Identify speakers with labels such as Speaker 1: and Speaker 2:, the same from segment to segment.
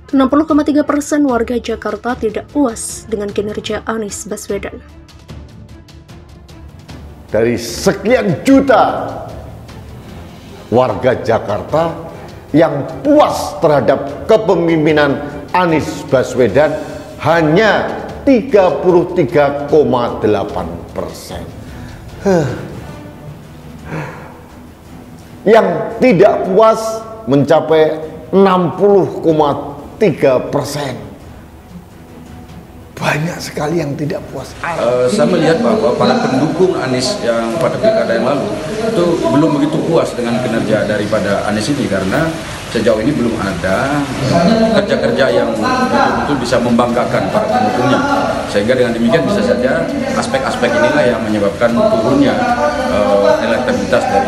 Speaker 1: 60,3% warga Jakarta tidak puas dengan kinerja Anies Baswedan.
Speaker 2: Dari sekian juta warga Jakarta yang puas terhadap kepemimpinan Anies Baswedan hanya 33,8%. Yang tidak puas mencapai 60,3%. Banyak sekali yang tidak puas.
Speaker 3: Saya melihat bahwa para pendukung Anies yang pada pilkada yang lalu itu belum begitu puas dengan kinerja daripada Anies ini, karena sejauh ini belum ada kerja-kerja yang betul-betul bisa membanggakan para pendukungnya. Sehingga dengan demikian bisa saja aspek-aspek inilah yang menyebabkan turunnya elektabilitas dari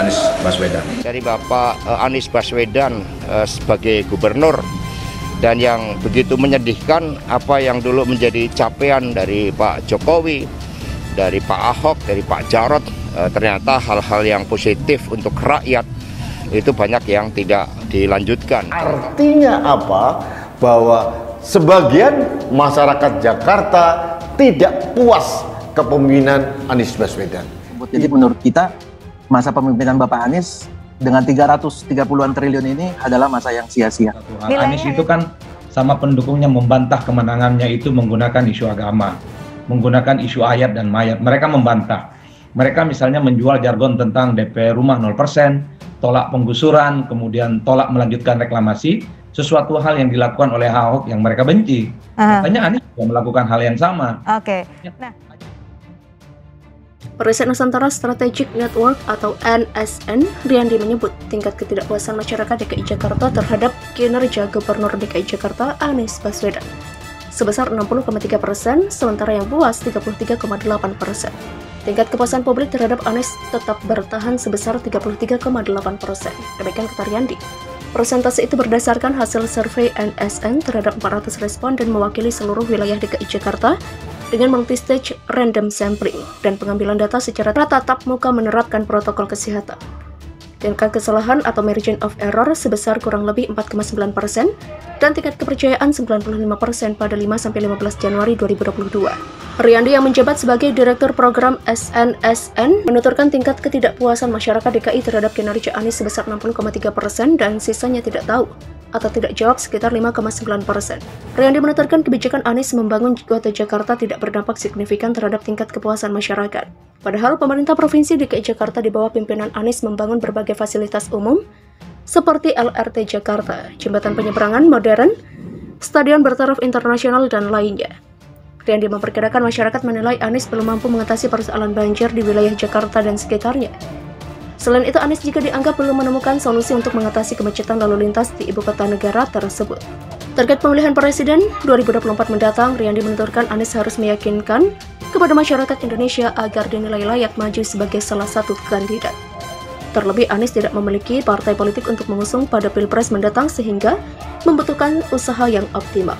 Speaker 3: Anies Baswedan.
Speaker 4: Dari Bapak Anies Baswedan sebagai gubernur, dan yang begitu menyedihkan apa yang dulu menjadi capaian dari Pak Jokowi, dari Pak Ahok, dari Pak Jarot, ternyata hal-hal yang positif untuk rakyat itu banyak yang tidak dilanjutkan.
Speaker 2: Artinya apa? Bahwa sebagian masyarakat Jakarta tidak puas kepemimpinan Anies Baswedan.
Speaker 5: Jadi menurut kita masa pemimpinan Bapak Anies dengan 330-an triliun ini adalah masa yang sia-sia.
Speaker 6: Anies itu kan sama pendukungnya membantah kemenangannya itu menggunakan isu agama, menggunakan isu ayat dan mayat. Mereka membantah. Mereka misalnya menjual jargon tentang DP rumah 0%, tolak penggusuran, kemudian tolak melanjutkan reklamasi, sesuatu hal yang dilakukan oleh Ahok yang mereka benci. Katanya Anies juga melakukan hal yang sama.
Speaker 7: Oke. Nah,
Speaker 1: Riset Nusantara Strategic Network atau NSN, Riyandi menyebut tingkat ketidakpuasan masyarakat DKI Jakarta terhadap kinerja Gubernur DKI Jakarta Anies Baswedan sebesar 60,3%, sementara yang puas 33,8%. Tingkat kepuasan publik terhadap Anies tetap bertahan sebesar 33,8%. Demikian kata Riyandi. Persentase itu berdasarkan hasil survei NSN terhadap 400 responden mewakili seluruh wilayah DKI Jakarta dengan multi-stage random sampling dan pengambilan data secara tatap muka menerapkan protokol kesehatan. Tingkat kesalahan atau margin of error sebesar kurang lebih 4,9% dan tingkat kepercayaan 95% pada 5-15 Januari 2022. Riyandi yang menjabat sebagai Direktur Program SNSN menuturkan tingkat ketidakpuasan masyarakat DKI terhadap kinerja Anies sebesar 60,3% dan sisanya tidak tahu atau tidak jawab sekitar 5,9%. Riyandi menuturkan kebijakan Anies membangun kota Jakarta tidak berdampak signifikan terhadap tingkat kepuasan masyarakat. Padahal pemerintah Provinsi DKI Jakarta di bawah pimpinan Anies membangun berbagai fasilitas umum seperti LRT Jakarta, jembatan penyeberangan modern, stadion bertaraf internasional, dan lainnya. Riyandi memperkirakan masyarakat menilai Anies belum mampu mengatasi persoalan banjir di wilayah Jakarta dan sekitarnya. Selain itu, Anies juga dianggap belum menemukan solusi untuk mengatasi kemacetan lalu lintas di ibu kota negara tersebut. Terkait pemilihan presiden 2024 mendatang, Riyandi menuturkan Anies harus meyakinkan kepada masyarakat Indonesia agar dinilai layak maju sebagai salah satu kandidat. Terlebih, Anies tidak memiliki partai politik untuk mengusung pada Pilpres mendatang sehingga membutuhkan usaha yang optimal.